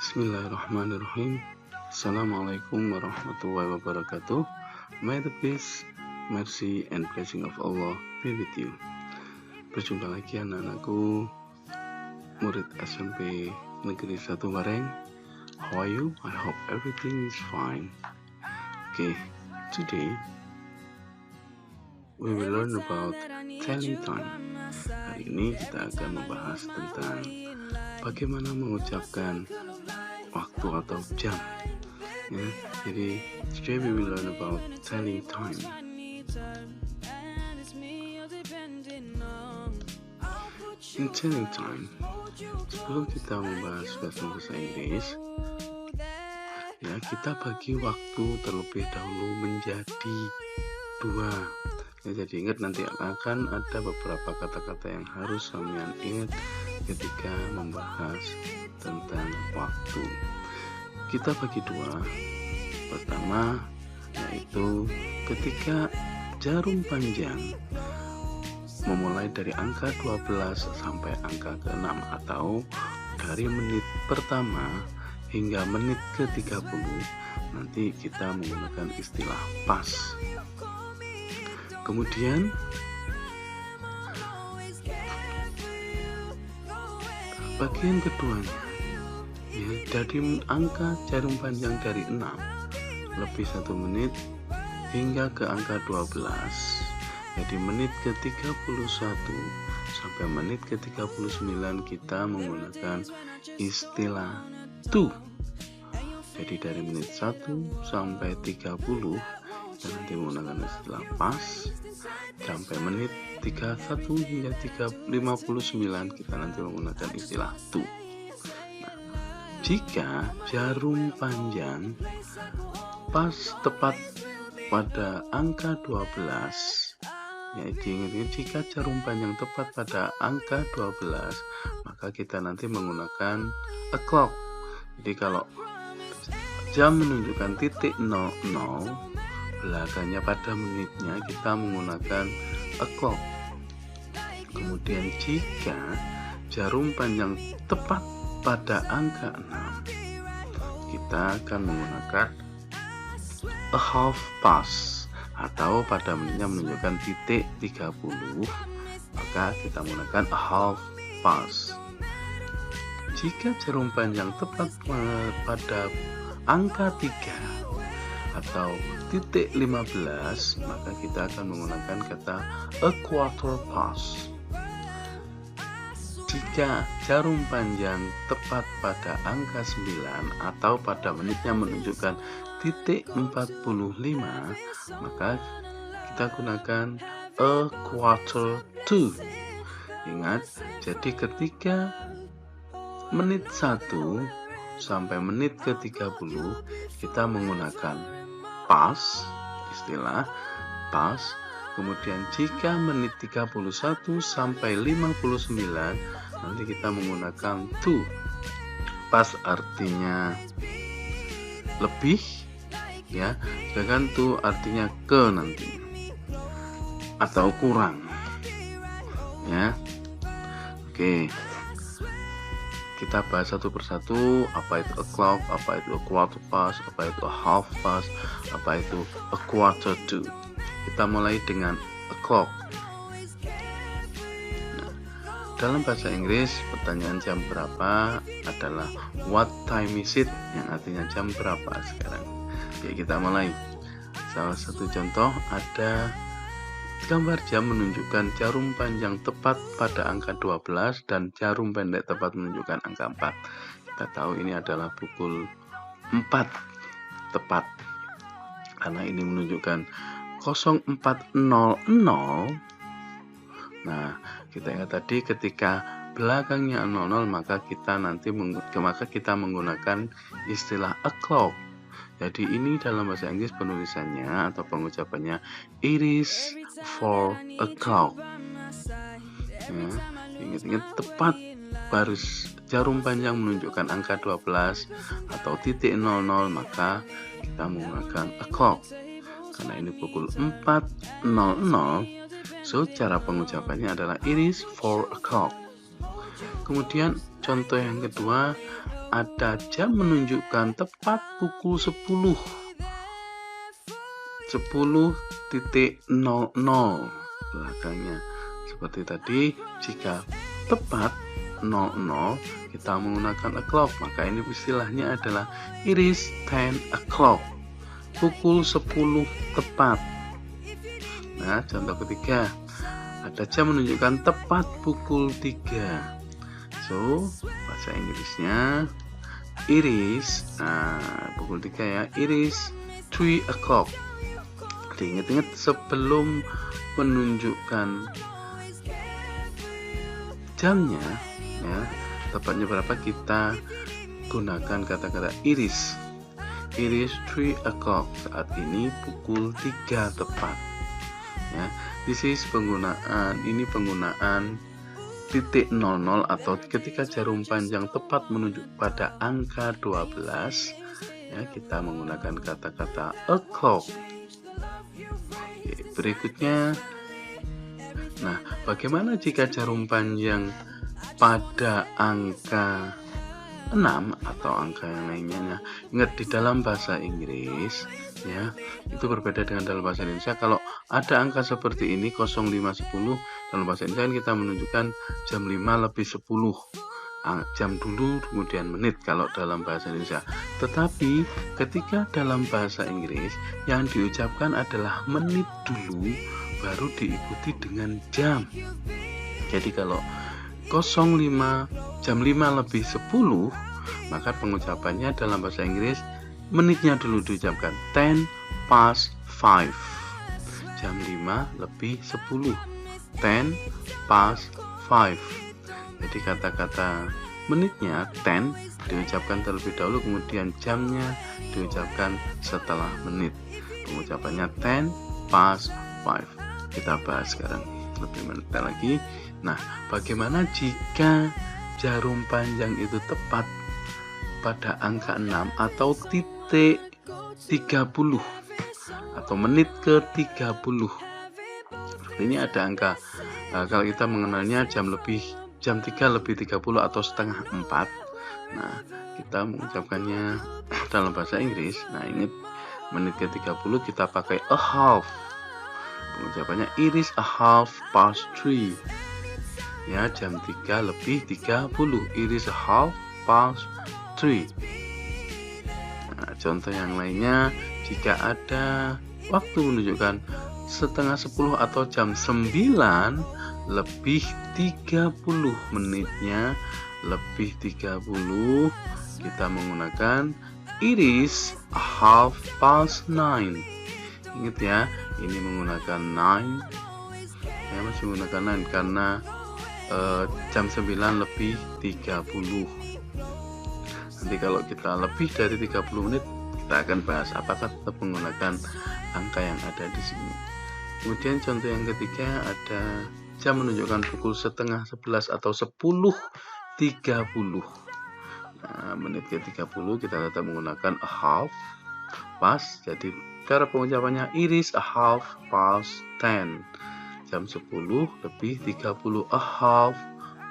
Bismillahirrahmanirrahim. Assalamualaikum warahmatullahi wabarakatuh. May the peace, mercy, and blessing of Allah be with you. Berjumpa lagi anak-anakku, murid SMP Negeri 1 Bareng. How are you? I hope everything is fine. Okay, today we will learn about telling time. Hari ini kita akan membahas tentang bagaimana mengucapkan waktu atau jam. Ya, jadi today we will learn about telling time. In telling time, sebelum kita membahas bahasa Inggris, ya kita bagi waktu terlebih dahulu menjadi dua. Ya, jadi ingat nanti akan ada beberapa kata-kata yang harus kalian ingat ketika membahas tentang waktu. Kita bagi dua. Pertama, yaitu ketika jarum panjang memulai dari angka 12 sampai angka ke-6 atau dari menit pertama hingga menit ke-30, nanti kita menggunakan istilah pas. Kemudian bagian keduanya, ya, dari angka jarum panjang dari 6 lebih 1 menit hingga ke angka 12, jadi menit ke-31 sampai menit ke-39 kita menggunakan istilah to. Jadi dari menit 1 sampai 30 kita nanti menggunakan istilah pas, sampai menit 31 hingga 59 kita nanti menggunakan istilah to. Nah, jika jarum panjang pas tepat pada angka 12, ya, diingat, jika jarum panjang tepat pada angka 12, maka kita nanti menggunakan a clock. Jadi kalau jam menunjukkan titik 00, belakangnya pada menitnya kita menggunakan a clock. Kemudian jika jarum panjang tepat pada angka 6, kita akan menggunakan a half past, atau pada menitnya menunjukkan titik 30, maka kita menggunakan a half past. Jika jarum panjang tepat pada angka 3 atau titik 15, maka kita akan menggunakan kata a quarter past. Jika jarum panjang tepat pada angka 9 atau pada menitnya menunjukkan titik 45, maka kita gunakan a quarter to. Ingat, jadi ketika menit 1 sampai menit ke-30 kita menggunakan pas, istilah pas. Kemudian jika menit 31 sampai 59 nanti kita menggunakan to. Pas artinya lebih, ya, sedangkan to artinya ke nanti atau kurang, ya. Oke, kita bahas satu persatu, apa itu a clock, apa itu a quarter past, apa itu a half past, apa itu a quarter to. Kita mulai dengan a clock. Nah, dalam bahasa Inggris, pertanyaan jam berapa adalah what time is it, yang artinya jam berapa sekarang. Oke, kita mulai. Salah satu contoh, ada gambar jam menunjukkan jarum panjang tepat pada angka 12 dan jarum pendek tepat menunjukkan angka 4. Kita tahu ini adalah pukul 4 tepat, karena ini menunjukkan 04.00. Nah, kita ingat tadi ketika belakangnya 00, maka kita menggunakan istilah a clock. Jadi ini dalam bahasa Inggris penulisannya atau pengucapannya it is 4 o'clock. Ya, ingat-ingat tepat baris jarum panjang menunjukkan angka 12 atau titik 00, maka kita menggunakan a clock. Karena ini pukul 4.00, So, cara pengucapannya adalah it is 4 o'clock. Kemudian contoh yang kedua, ada jam menunjukkan tepat pukul 10. 10.00 belakangnya. Seperti tadi, jika tepat 00 kita menggunakan o'clock, maka ini istilahnya adalah it is 10 o'clock. Pukul 10 tepat. Nah, contoh ketiga, ada jam menunjukkan tepat pukul 3. So, bahasa Inggrisnya it is pukul 3 ya, it is 3 o'clock. Diingat-ingat sebelum menunjukkan jamnya ya, tepatnya berapa, kita gunakan kata-kata it is 3 o'clock. Saat ini pukul 3 tepat ya. This is penggunaan titik 00 atau ketika jarum panjang tepat menunjuk pada angka 12 ya, kita menggunakan kata-kata o'clock. Oke, berikutnya, nah, bagaimana jika jarum panjang pada angka 6 atau angka yang lainnya? Nah, ingat di dalam bahasa Inggris ya, itu berbeda dengan dalam bahasa Indonesia. Kalau ada angka seperti ini 0510, dalam bahasa Indonesia kita menunjukkan jam 5 lebih 10. Jam dulu kemudian menit kalau dalam bahasa Indonesia. Tetapi ketika dalam bahasa Inggris yang diucapkan adalah menit dulu baru diikuti dengan jam. Jadi kalau 05 jam 5 lebih 10, maka pengucapannya dalam bahasa Inggris menitnya dulu diucapkan 10 past 5. Jam 5 lebih 10. 10 past 5. Jadi kata-kata menitnya 10 diucapkan terlebih dahulu, kemudian jamnya diucapkan setelah menit. Pengucapannya 10 past 5. Kita bahas sekarang lebih mendetail lagi. Nah, bagaimana jika jarum panjang itu tepat pada angka 6 atau titik 30 atau menit ke 30? Ini ada angka, kalau kita mengenalnya jam 3 lebih 30 atau setengah 4. Nah, kita mengucapkannya dalam bahasa Inggris. Nah, ingat menit ke 30 kita pakai a half. Pengucapannya it is a half past 3. Ya, jam 3 lebih 30. It is a half past 3. Nah, contoh yang lainnya, jika ada waktu menunjukkan setengah 10 atau jam 9 lebih 30, menitnya lebih 30, kita menggunakan it is a half past 9. Ingat ya, ini menggunakan 9 ya, masih menggunakan 9 karena jam 9 lebih 30. Nanti kalau kita lebih dari 30 menit kita akan bahas apakah tetap menggunakan angka yang ada di sini. Kemudian contoh yang ketiga, ada jam menunjukkan pukul setengah 11 atau 10.30. Nah, menit ke 30 kita tetap menggunakan a half past. Jadi cara pengucapannya it is a half past 10. Jam 10 lebih 30, a half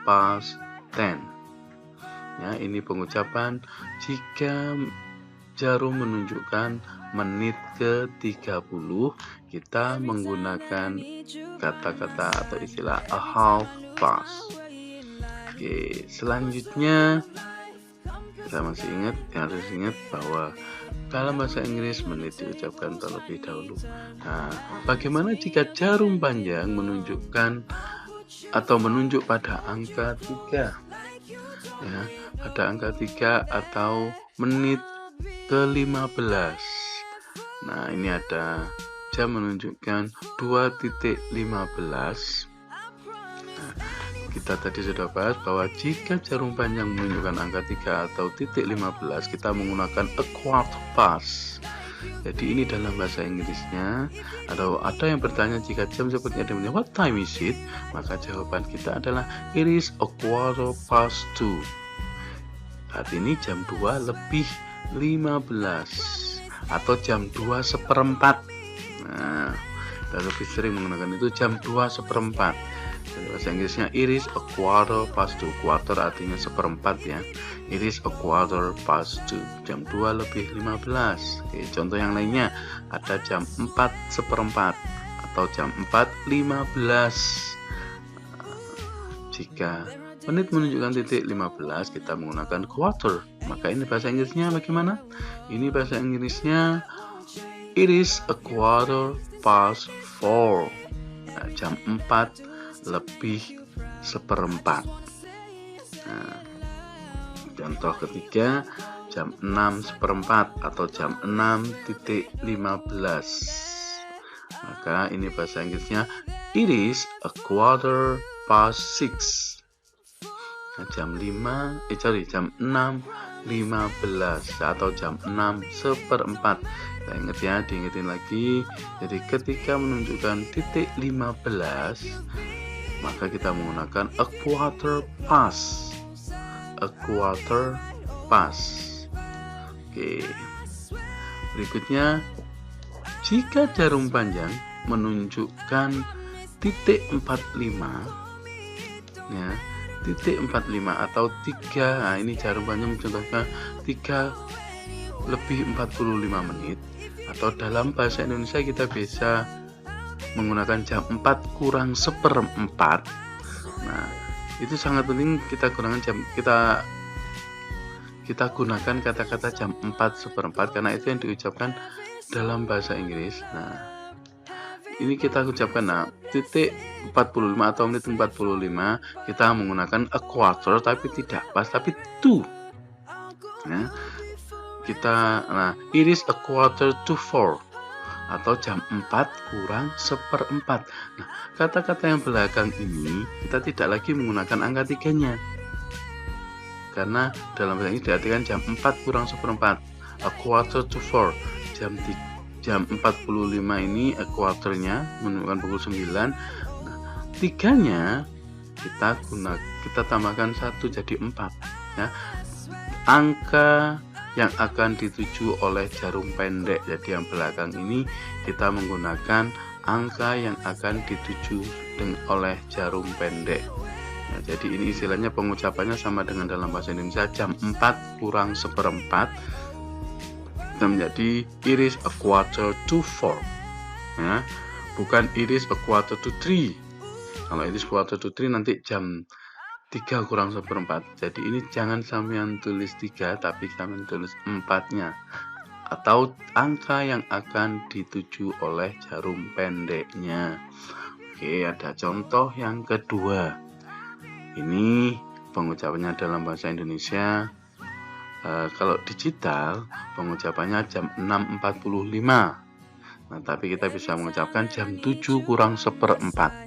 past 10. Ya, ini pengucapan jika jarum menunjukkan menit ke 30, kita menggunakan kata-kata atau istilah a half past. Oke, selanjutnya kita masih harus ingat bahwa dalam bahasa Inggris menit diucapkan terlebih dahulu. Nah, bagaimana jika jarum panjang menunjukkan atau menunjuk pada angka 3? Ya, pada angka 3 atau menit ke-15. Nah, ini ada jam menunjukkan 2.15. Nah, kita tadi sudah bahas bahwa jika jarum panjang menunjukkan angka 3 atau titik 15, kita menggunakan a quarter past. Jadi ini dalam bahasa Inggrisnya. Ada yang bertanya jika jam seperti ada what time is it? Maka jawaban kita adalah it is a quarter past 2. Saat ini jam 2 lebih 15 atau jam 2 seperempat. Nah, dan lebih sering menggunakan itu jam 2:15. Jadi bahasa Inggrisnya it is a quarter past 2. Quarter artinya seperempat ya. It is a quarter past 2. Jam 2:15. Oke, contoh yang lainnya ada jam 4:15 atau jam 4:15. Jika menit menunjukkan titik 15, kita menggunakan quarter. Maka ini bahasa Inggrisnya bagaimana? Ini bahasa Inggrisnya it is a quarter past 4. Nah, jam 4:4. Nah, contoh ketiga, jam 6:15 atau jam 6:15. Maka ini bahasa Inggrisnya it is a quarter past 6. Nah, jam 6:15 atau jam 6:15. Kita ingat ya, diingetin lagi. Jadi ketika menunjukkan titik 15, maka kita menggunakan a quarter past. A quarter past. Oke. Berikutnya, jika jarum panjang menunjukkan titik 45, ya, titik 45 atau 3. Nah, ini jarum panjang contohnya 3:45 menit, atau dalam bahasa Indonesia kita bisa menggunakan jam 4:4. Nah, itu sangat penting kita gunakan kita gunakan kata-kata jam 4:4 karena itu yang diucapkan dalam bahasa Inggris. Nah, ini kita ucapkan titik 45 atau menit 45, kita menggunakan a quarter tapi tidak pas, tapi 2. Nah, it is a quarter to 4 atau jam 4:4. Nah, kata-kata yang belakang ini kita tidak lagi menggunakan angka 3-nya. Karena dalam bahasa Inggris diartikan jam 4:4, a quarter to 4. Jam 45 ini a quarternya menunjukkan pukul 9. Nah, 3-nya kita tambahkan 1 jadi 4 ya. Angka yang akan dituju oleh jarum pendek, jadi yang belakang ini kita menggunakan angka yang akan dituju oleh jarum pendek. Nah, jadi ini istilahnya pengucapannya sama dengan dalam bahasa Indonesia jam 4:4 menjadi it is a quarter to 4 ya, bukan it is a quarter to 3. Kalau it is quarter to 3 nanti jam 3:4. Jadi ini jangan sampean tulis 3 tapi sampean tulis 4-nya atau angka yang akan dituju oleh jarum pendeknya. Oke, ada contoh yang kedua. Ini pengucapannya dalam bahasa Indonesia. Kalau digital pengucapannya jam 6:45. Nah, tapi kita bisa mengucapkan jam 7:4.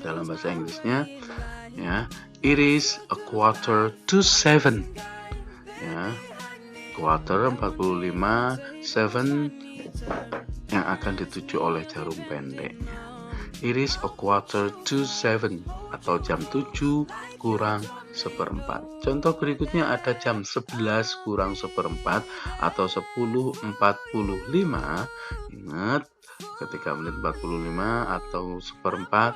Dalam bahasa Inggrisnya ya, it is a quarter to 7. Ya, quarter 45, 7 yang akan dituju oleh jarum pendeknya. It is a quarter to 7 atau jam 7:4. Contoh berikutnya ada jam 11:4 atau 10:45. Ingat, ketika menit 45 atau 1/4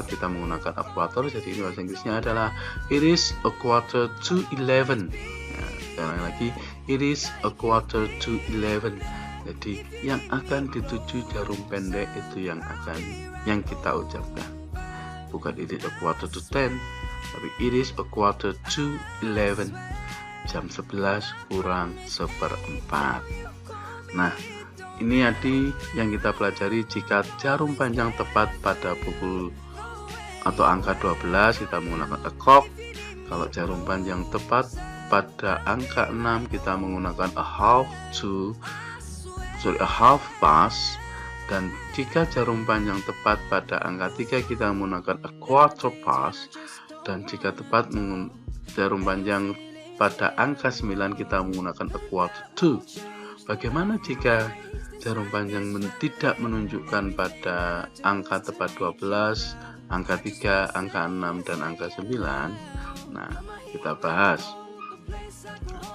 kita menggunakan a quarter. Jadi ini bahasa Inggrisnya adalah it is a quarter to 11. Nah, sekarang lagi it is a quarter to 11. Jadi yang akan dituju jarum pendek itu yang kita ucapkan. Bukan it is a quarter to 10, tapi it is a quarter to 11. Jam 11:4. Nah, ini tadi yang kita pelajari. Jika jarum panjang tepat pada pukul atau angka 12 kita menggunakan a clock. Kalau jarum panjang tepat pada angka 6 kita menggunakan a half past. Dan jika jarum panjang tepat pada angka 3 kita menggunakan a quarter past. Dan jika tepat jarum panjang pada angka 9 kita menggunakan a quarter to. Bagaimana jika jarum panjang tidak menunjukkan pada angka tepat 12, angka 3, angka 6, dan angka 9? Nah, kita bahas.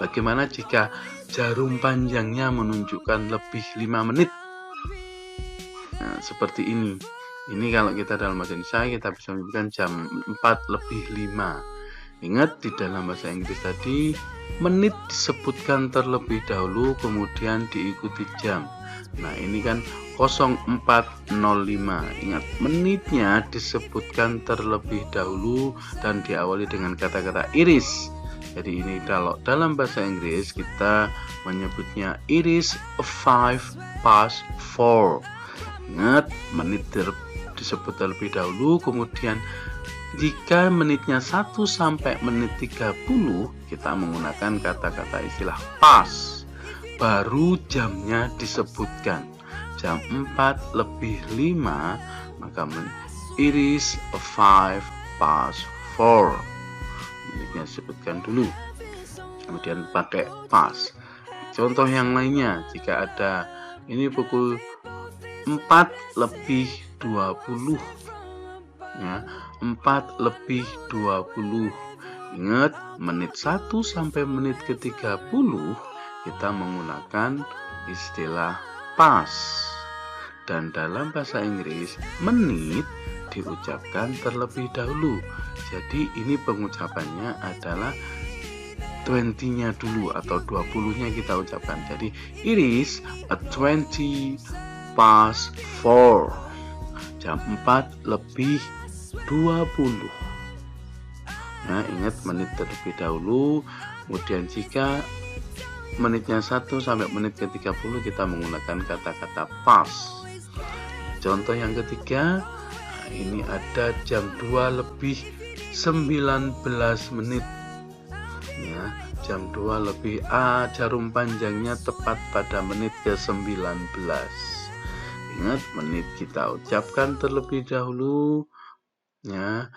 Bagaimana jika jarum panjangnya menunjukkan lebih 5 menit? Nah, seperti ini. Ini kalau kita dalam bahasa Indonesia kita bisa menyebutkan jam 4:05. Ingat di dalam bahasa Inggris tadi menit disebutkan terlebih dahulu kemudian diikuti jam. Nah, ini kan 04:05. Ingat, menitnya disebutkan terlebih dahulu dan diawali dengan kata-kata iris. Jadi ini kalau dalam bahasa Inggris kita menyebutnya it is 4:05. Ingat, menit disebut terlebih dahulu, kemudian jika menitnya 1 sampai menit 30 kita menggunakan kata-kata istilah past. Baru jamnya disebutkan. Jam 4:05 maka it is 4:05. Menitnya disebutkan dulu. Kemudian pakai past. Contoh yang lainnya, jika ada ini pukul 4:20 ya, 4:20. Ingat, menit 1 sampai menit ke-30 kita menggunakan istilah past. Dan dalam bahasa Inggris menit diucapkan terlebih dahulu. Jadi ini pengucapannya adalah 20-nya dulu atau 20-nya kita ucapkan. Jadi it is a 4:20. Jam 4:20. Nah, ingat menit terlebih dahulu. Kemudian jika menitnya 1 sampai menit ke-30 kita menggunakan kata-kata past. Contoh yang ketiga, nah ini ada jam 2:19 menit. Ya, jam 2 lebih jarum panjangnya tepat pada menit ke-19. Ingat, menit kita ucapkan terlebih dahulu. Ya,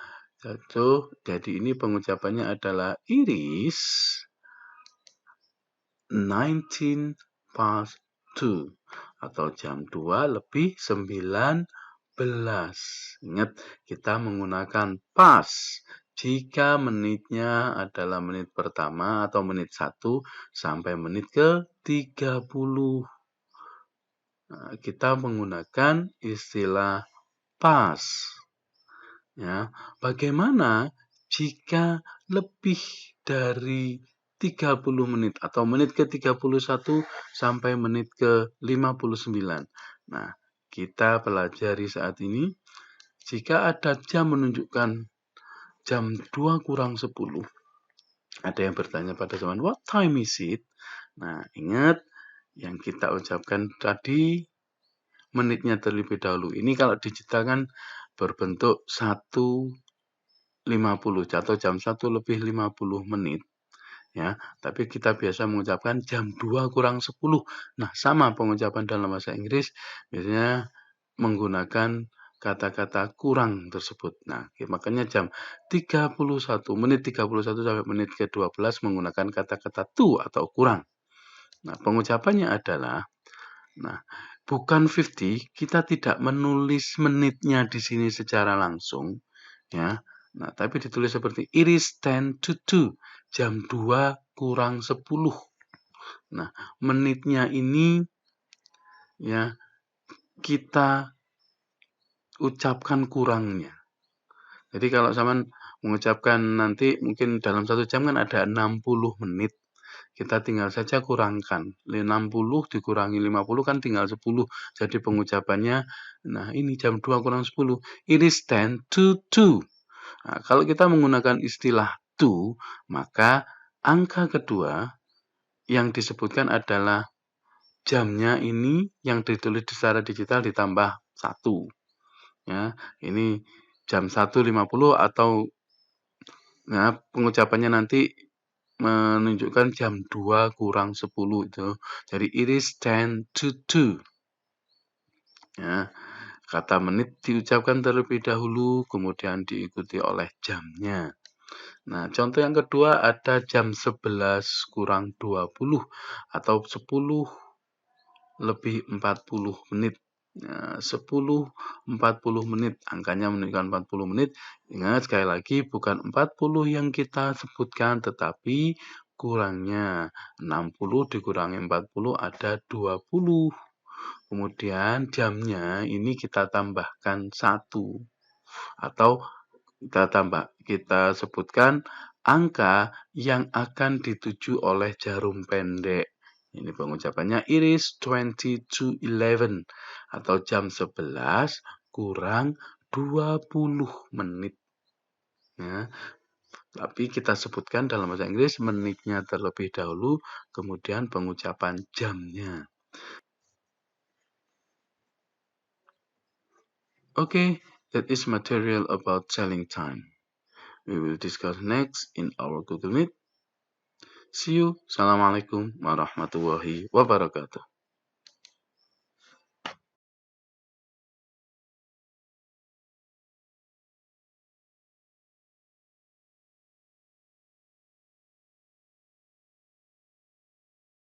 jadi ini pengucapannya adalah it is 19:02 atau jam 2:19. Ingat, kita menggunakan past jika menitnya adalah menit pertama atau menit 1 sampai menit ke-30. Nah, kita menggunakan istilah past. Ya, bagaimana jika lebih dari 30 menit atau menit ke-31 sampai menit ke-59. Nah, kita pelajari saat ini. Jika ada jam menunjukkan jam 2:10, ada yang bertanya pada zaman, what time is it? Nah, ingat yang kita ucapkan tadi menitnya terlebih dahulu. Ini kalau digital kan berbentuk 1:50 atau jam 1:50 menit. Ya, tapi kita biasa mengucapkan jam 2:10. Nah, sama pengucapan dalam bahasa Inggris biasanya menggunakan kata-kata kurang tersebut. Nah, makanya jam 31 menit 31 sampai menit ke-12 menggunakan kata-kata to atau kurang. Nah, pengucapannya adalah bukan 50, kita tidak menulis menitnya di sini secara langsung, ya. Nah, tapi ditulis seperti it is 10:02, jam 2:10. Nah, menitnya ini ya kita ucapkan kurangnya. Jadi kalau zaman mengucapkan nanti mungkin dalam 1 jam kan ada 60 menit. Kita tinggal saja kurangkan. 60 dikurangi 50 kan tinggal 10. Jadi pengucapannya, nah ini jam 2:10. It is 10:02. Nah, kalau kita menggunakan istilah to, maka angka kedua yang disebutkan adalah jamnya ini yang ditulis secara digital ditambah 1. Ya, ini jam 1:50 atau ya, pengucapannya nanti menunjukkan jam 2:10 itu. Jadi it is 10:02. Ya, kata menit diucapkan terlebih dahulu kemudian diikuti oleh jamnya. Nah, contoh yang kedua ada jam 11:20 atau 10:40 menit. 10:40 menit, angkanya menunjukkan 40 menit. Ingat sekali lagi bukan 40 yang kita sebutkan tetapi kurangnya 60 dikurangi 40 ada 20. Kemudian jamnya ini kita tambahkan 1 atau kita sebutkan angka yang akan dituju oleh jarum pendek. Ini pengucapannya it is 20 to 11 atau jam 11 kurang 20 menit. Ya, tapi kita sebutkan dalam bahasa Inggris menitnya terlebih dahulu, kemudian pengucapan jamnya. Okay, that is material about telling time. We will discuss next in our Google Meet. See you. Assalamualaikum warahmatullahi wabarakatuh.